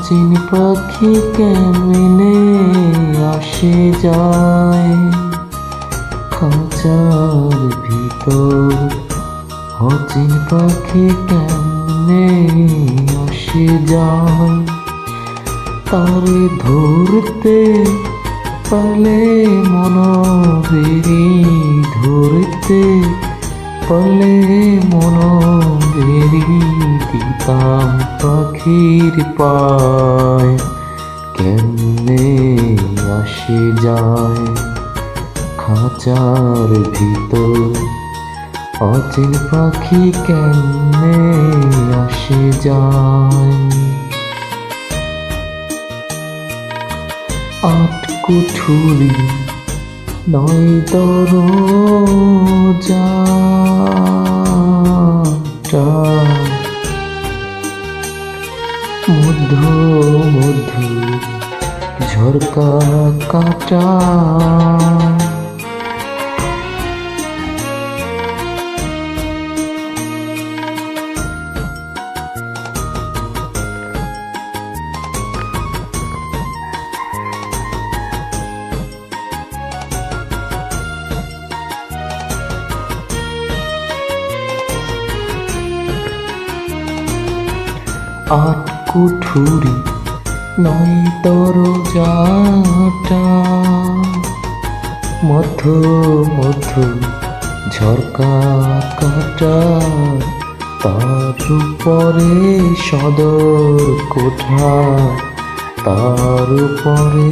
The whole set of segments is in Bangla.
অচিন পাখি কেমনে আসে যায় খাঁচার ভিতর। অচিন পাখি কেমনে আসে যায়, তারে ধরতে পারলে মনোবেরি, ধরতে পারলে মনোবেরি দিতাম পাখির পায়। কেমনে আসে যায় খাঁচার ভিতর, অচিন পাখি কেমনে আসে যায়। আট কুঠুরি নয় দরজাটা, মধ্য মধ্য ঝরকা কাটা। আট কুঠুরি নয় দরজাটা, মধ্য মধ্য ঝরকা কাটা। তার উপরে সদর কোঠা, তার উপরে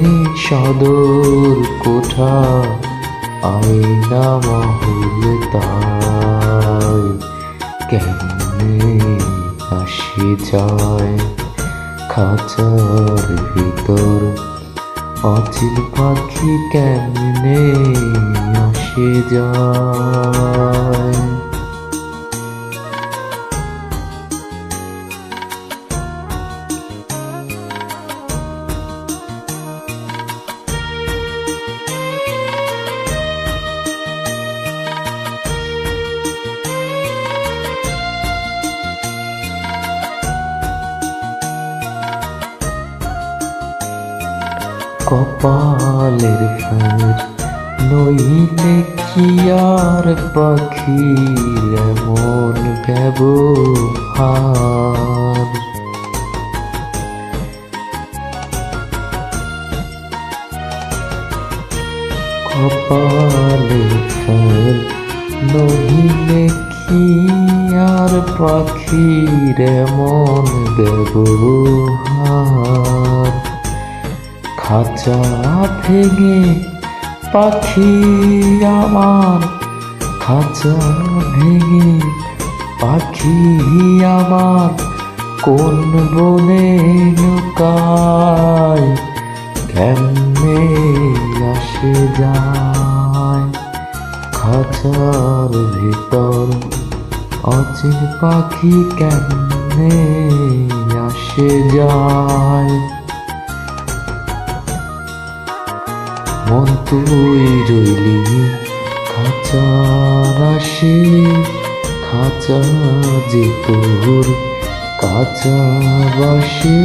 সদর কোঠা। আয়না মহল তাই কেমনে আসে যায় খাঁচার ভিতর, অচিন পাখি কেমনে আসে যায়। কপালের ফের নইলে কি আর পাখির এমন ব্যবহার। কপালের ফের নইলে কি আর পাখির এমন ব্যবহার। খাঁচা ভেঙে পাখি আমার, খাঁচা ভেঙে পাখি আমার কোন বনে লুকায়। কেমনে আসে যায় খাঁচার ভিতর, অচিন পাখি কেমনে আসে যায়। মন তুই রইলি খাঁচার আসে, খাঁচা যে তোর কাঁচা বাসে।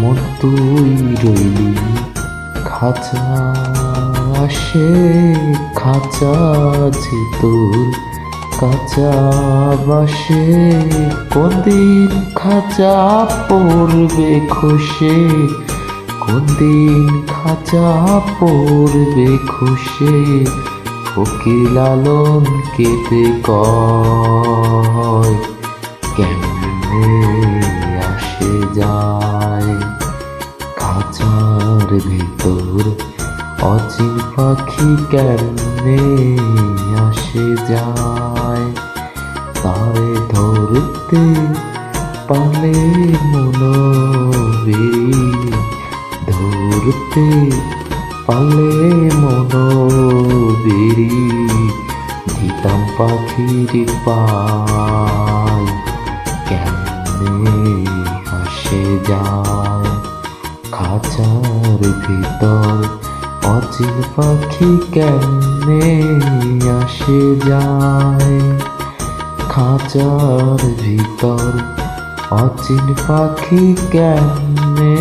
মন তুই রইলি খাঁচা আসে, খাঁচা যে তোর কাঁচা বাসে। কোন দিন খাঁচা পড়বে খসে, কোন দিন খাঁচা পড়বে খসে। ফকির লালন কেঁদে কয় কেমনে আসে যায় খাঁচার ভিতর, অচিন পাখি কেমনে আসে যায়। তারে ধরতে পারলে মনোবেরি, ধরতে পারলে মনোবেরি পাখির পায় কেমনে আসে যায় খাঁচার ভিতর অচিন পাখি কেমনে আসে যায় খাঁচার ভিতর অচিন পাখি কেমনে